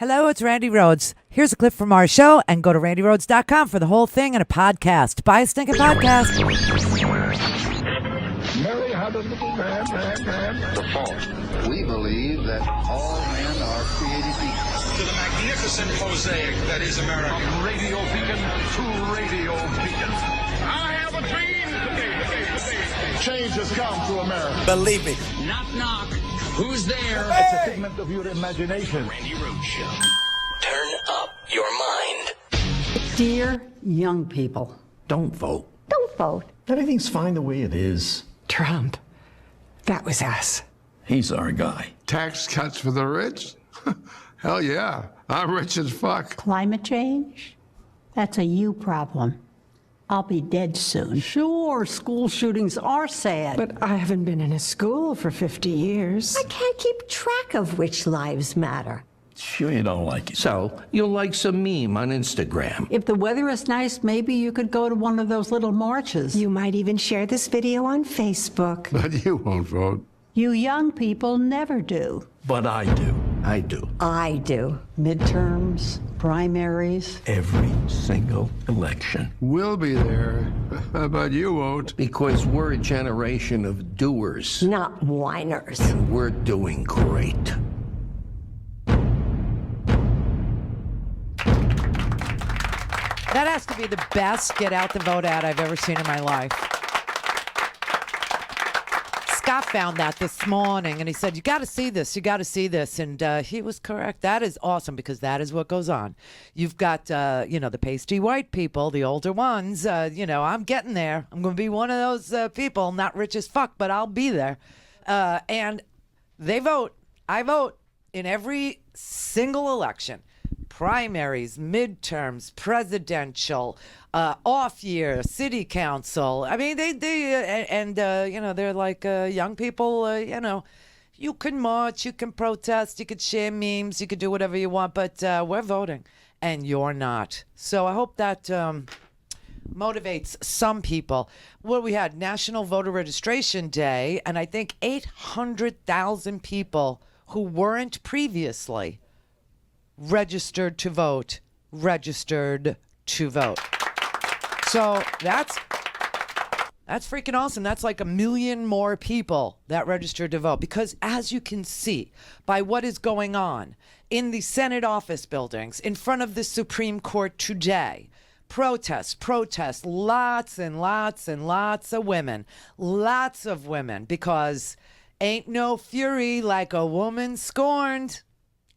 Hello, it's Randi Rhodes. Here's a clip from our show, and go to randyrhodes.com for the whole thing and a podcast. Buy a stinking podcast. Mary had a little man. The fault. We believe that all men are created equal. To the magnificent mosaic that is America. From radio beacon to radio beacon. I have a dream today. Change has come to America. Believe me. Knock, knock. Who's there? It's a figment of your imagination. Randi Rhodes Show. Turn up your mind. Dear young people, Don't vote. Don't vote. Everything's fine the way it is. Trump. That was us. He's our guy. Tax cuts for the rich? Hell yeah. I'm rich as fuck. Climate change? That's a you problem. I'll be dead soon. sure, school shootings are sad. But I haven't been in a school for 50 years. I can't keep track of which lives matter. Sure you don't like it. So, you'll like some meme on Instagram. If the weather is nice, maybe you could go to one of those little marches. You might even share this video on Facebook. But you won't vote. You young people never do. But I do. I do. I do. Midterms, primaries. Every single election. We'll be there, but you won't. Because we're a generation of doers. Not whiners. We're doing great. That has to be the best get out the vote ad I've ever seen in my life. Scott found that this morning, and he said, you got to see this. You got to see this. And he was correct. That is awesome, because that is what goes on. You've got, the pasty white people, the older ones. I'm getting there. I'm going to be one of those people, not rich as fuck, but I'll be there. And they vote. I vote in every single election. Primaries, midterms, presidential, off year, city council. I mean, they're like young people. You can march, you can protest, you could share memes, you could do whatever you want, but we're voting, and you're not. So I hope that motivates some people. Well, we had National Voter Registration Day, and I think 800,000 people who weren't previously registered to vote. So that's freaking awesome. That's like 1 million more people that registered to vote, because as you can see by what is going on in the Senate office buildings in front of the Supreme Court today, protests, lots and lots and lots of women, because ain't no fury like a woman scorned.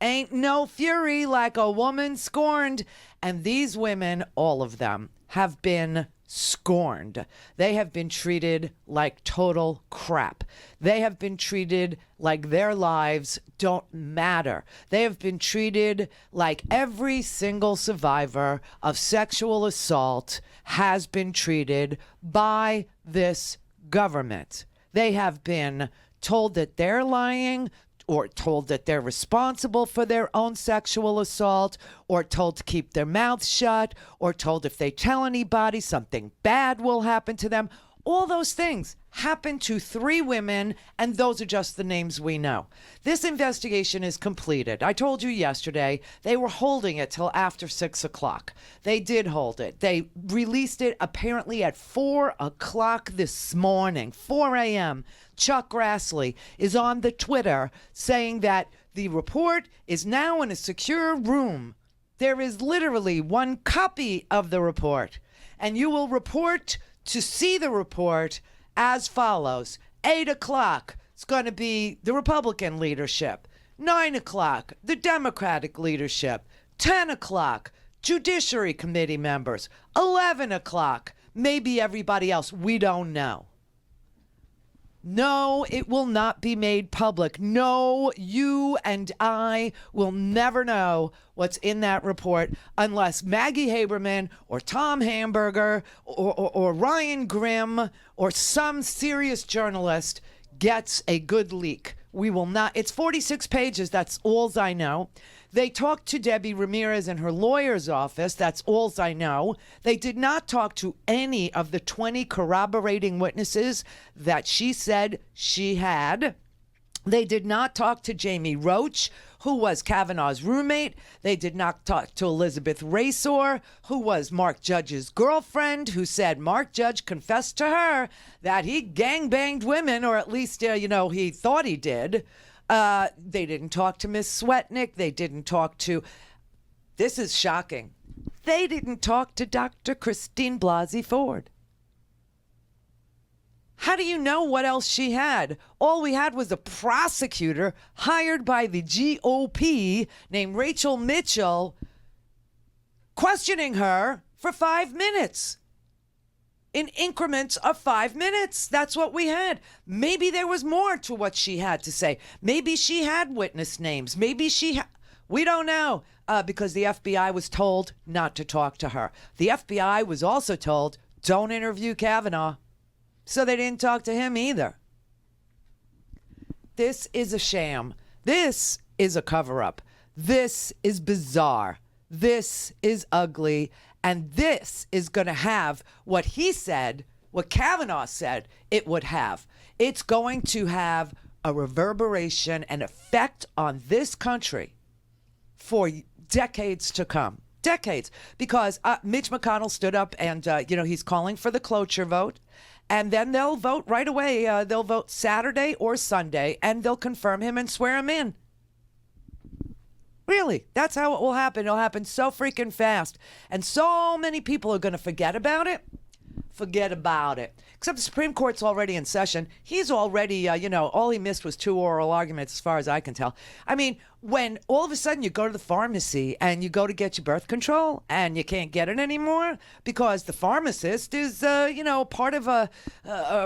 Ain't no fury like a woman scorned. And these women, all of them, have been scorned. They have been treated like total crap. They have been treated like their lives don't matter. They have been treated like every single survivor of sexual assault has been treated by this government. They have been told that they're lying, or told that they're responsible for their own sexual assault, or told to keep their mouths shut, or told if they tell anybody something bad will happen to them. All those things happened to 3 women, and those are just the names we know. This investigation is completed. I told you yesterday they were holding it till after 6 o'clock. They did hold it. They released it apparently at 4 o'clock this morning, 4 a.m. Chuck Grassley is on the Twitter saying that the report is now in a secure room. There is literally one copy of the report, and you will report to see the report as follows. 8 o'clock, it's going to be the Republican leadership. 9 o'clock, the Democratic leadership. 10 o'clock, Judiciary Committee members. 11 o'clock, maybe everybody else. We don't know. No, it will not be made public. No, you and I will never know what's in that report unless Maggie Haberman or Tom Hamburger or Ryan Grimm or some serious journalist gets a good leak. We will not. It's 46 pages. That's all I know. They talked to Debbie Ramirez in her lawyer's office. That's all I know. They did not talk to any of the 20 corroborating witnesses that she said she had. They did not talk to Jamie Roach, who was Cavanaugh's roommate. They did not talk to Elizabeth Raysor, who was Mark Judge's girlfriend, who said Mark Judge confessed to her that he gangbanged women, or at least, he thought he did. They didn't talk to Miss Swetnick. They didn't talk to, this is shocking, they didn't talk to Dr. Christine Blasey Ford. How do you know what else she had? All we had was a prosecutor hired by the GOP named Rachel Mitchell questioning her for 5 minutes. In increments of 5 minutes. That's what we had. Maybe there was more to what she had to say. Maybe she had witness names. Maybe we don't know, because the FBI was told not to talk to her. The FBI was also told, don't interview Cavanaugh. So they didn't talk to him either. This is a sham. This is a cover-up. This is bizarre. This is ugly. And this is going to have what he said, what Cavanaugh said it would have. It's going to have a reverberation and effect on this country for decades to come. Decades. Because Mitch McConnell stood up and, he's calling for the cloture vote. And then they'll vote right away. They'll vote Saturday or Sunday, and they'll confirm him and swear him in. Really, that's how it will happen. It'll happen so freaking fast. And so many people are going to forget about it. Forget about it. Except the Supreme Court's already in session. He's already, all he missed was 2 oral arguments as far as I can tell. I mean, when all of a sudden you go to the pharmacy and you go to get your birth control and you can't get it anymore because the pharmacist is, part of a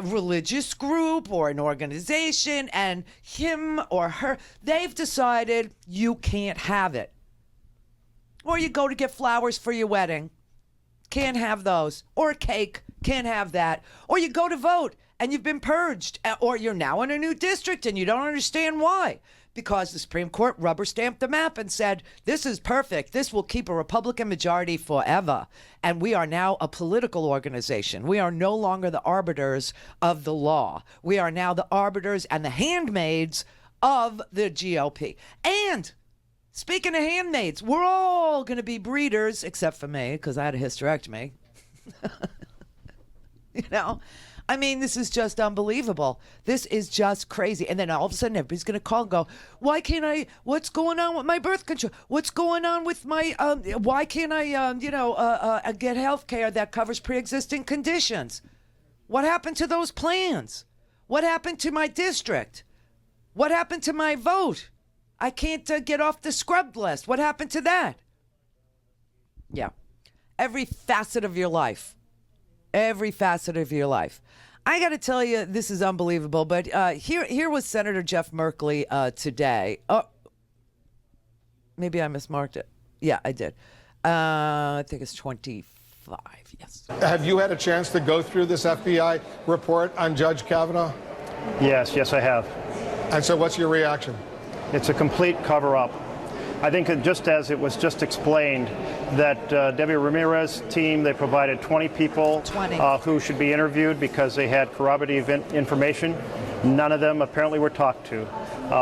religious group or an organization, and him or her, they've decided you can't have it. Or you go to get flowers for your wedding. Can't have those. Or a cake. Can't have that. Or you go to vote and you've been purged. Or you're now in a new district and you don't understand why. Because the Supreme Court rubber stamped the map and said, this is perfect. This will keep a Republican majority forever. And we are now a political organization. We are no longer the arbiters of the law. We are now the arbiters and the handmaids of the GOP. And speaking of handmaids, we're all going to be breeders, except for me, because I had a hysterectomy. I mean, this is just unbelievable. This is just crazy. And then all of a sudden, everybody's going to call and go, why can't I, what's going on with my birth control? What's going on with my, why can't I, get health care that covers pre-existing conditions? What happened to those plans? What happened to my district? What happened to my vote? I can't get off the scrubbed list. What happened to that? Yeah. Every facet of your life. Every facet of your life. I got to tell you, this is unbelievable. But here was Senator Jeff Merkley today. Oh, maybe I mismarked it. Yeah, I did. I think it's 25. Yes. Have you had a chance to go through this FBI report on Judge Kavanaugh? Yes, I have. And so what's your reaction? It's a complete cover-up. I think that just as it was just explained, that Debbie Ramirez's team, they provided 20 people who should be interviewed because they had corroborative information. None of them apparently were talked to.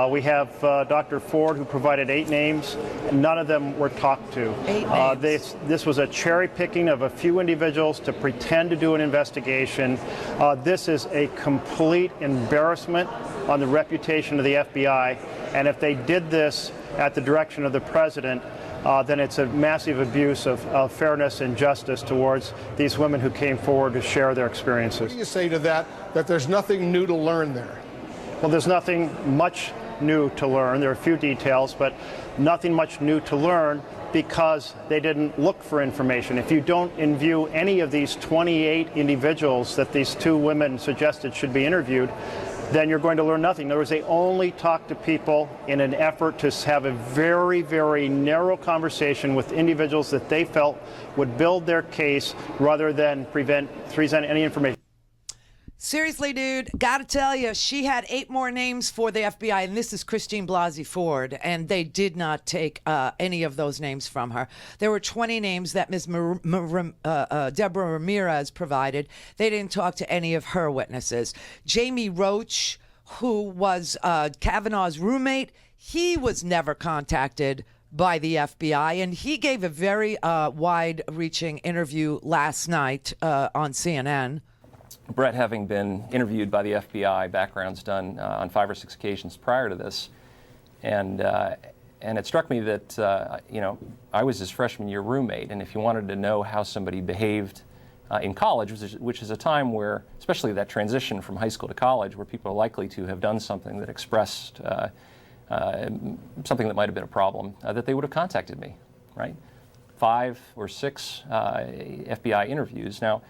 We have Dr. Ford, who provided 8 names. None of them were talked to. 8 names. This was a cherry picking of a few individuals to pretend to do an investigation. This is a complete embarrassment on the reputation of the FBI. And if they did this at the direction of the president, then it's a massive abuse of fairness and justice towards these women who came forward to share their experiences. What do you say to that there's nothing new to learn there? Well, there's nothing much new to learn. There are a few details, but nothing much new to learn because they didn't look for information. If you don't interview any of these 28 individuals that these 2 women suggested should be interviewed, then you're going to learn nothing. In other words, they only talk to people in an effort to have a very, very narrow conversation with individuals that they felt would build their case rather than present any information. Seriously, dude, gotta tell you, she had 8 more names for the FBI, and this is Christine Blasey Ford, and they did not take any of those names from her. There were 20 names that Ms. Deborah Ramirez provided. They didn't talk to any of her witnesses. Jamie Roach, who was Cavanaugh's roommate, he was never contacted by the FBI, and he gave a very wide-reaching interview last night on CNN. Brett, having been interviewed by the FBI, backgrounds done on 5 or 6 occasions prior to this, and it struck me that I was his freshman year roommate, and if you wanted to know how somebody behaved in college, which is a time where, especially that transition from high school to college, where people are likely to have done something that expressed something that might have been a problem, that they would have contacted me, right? 5 or 6 FBI interviews. Now,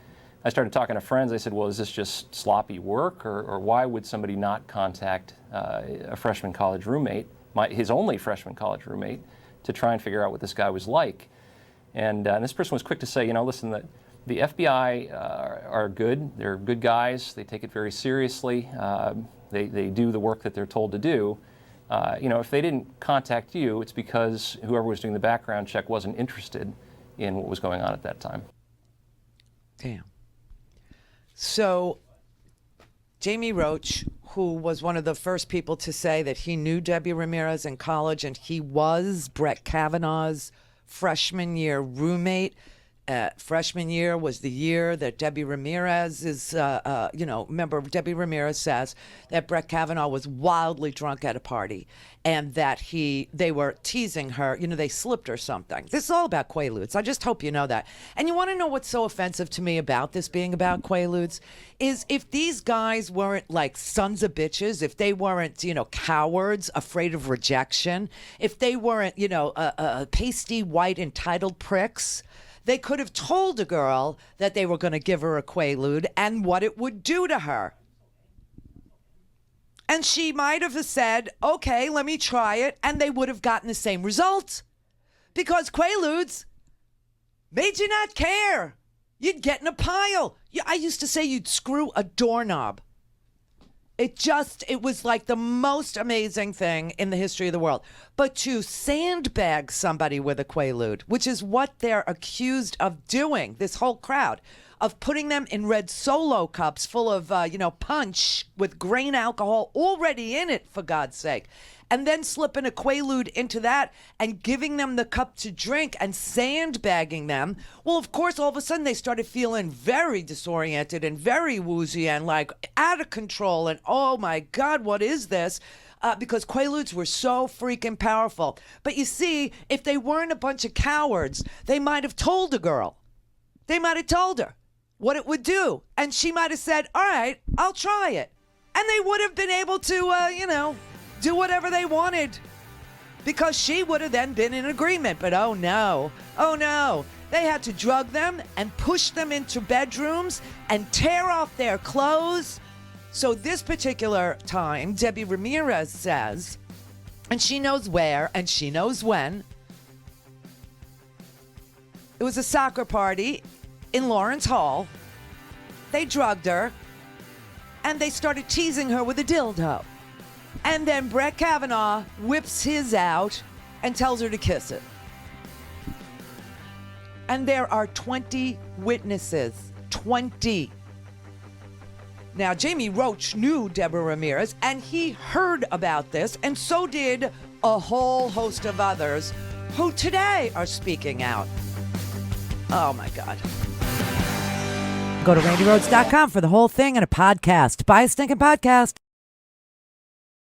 I started talking to friends. I said, well, is this just sloppy work, or why would somebody not contact a freshman college roommate, his only freshman college roommate, to try and figure out what this guy was like? And this person was quick to say, listen, the FBI are good. They're good guys. They take it very seriously. They do the work that they're told to do. If they didn't contact you, it's because whoever was doing the background check wasn't interested in what was going on at that time. Damn. So, Jamie Roach, who was one of the first people to say that he knew Debbie Ramirez in college, and he was Brett Cavanaugh's freshman year roommate. Freshman year was the year that Debbie Ramirez is, remember, Debbie Ramirez says that Brett Cavanaugh was wildly drunk at a party and that they were teasing her, they slipped her something. This is all about Quaaludes. I just hope you know that. And you want to know what's so offensive to me about this being about Quaaludes? Is if these guys weren't like sons of bitches, if they weren't, cowards, afraid of rejection, if they weren't, pasty, white, entitled pricks, they could have told a girl that they were going to give her a Quaalude and what it would do to her. And she might have said, okay, let me try it, and they would have gotten the same result. Because Quaaludes made you not care. You'd get in a pile. I used to say you'd screw a doorknob. It was like the most amazing thing in the history of the world. But to sandbag somebody with a Quaalude, which is what they're accused of doing, this whole crowd, of putting them in red Solo cups full of, punch with grain alcohol already in it, for God's sake, and then slipping a Quaalude into that and giving them the cup to drink and sandbagging them. Well, of course, all of a sudden they started feeling very disoriented and very woozy and like out of control. And oh my God, what is this? Because Quaaludes were so freaking powerful. But you see, if they weren't a bunch of cowards, they might have told a girl. They might have told her what it would do. And she might have said, all right, I'll try it. And they would have been able to, do whatever they wanted, because she would have then been in agreement. But oh no, they had to drug them and push them into bedrooms and tear off their clothes. So this particular time, Debbie Ramirez says, and she knows where and she knows when, it was a soccer party in Lawrence Hall. They drugged her and they started teasing her with a dildo. And then Brett Cavanaugh whips his out and tells her to kiss it. And there are 20 witnesses. 20. Now, Jamie Roach knew Deborah Ramirez, and he heard about this, and so did a whole host of others who today are speaking out. Oh, my God. Go to RandiRhodes.com for the whole thing and a podcast. Buy a stinking podcast.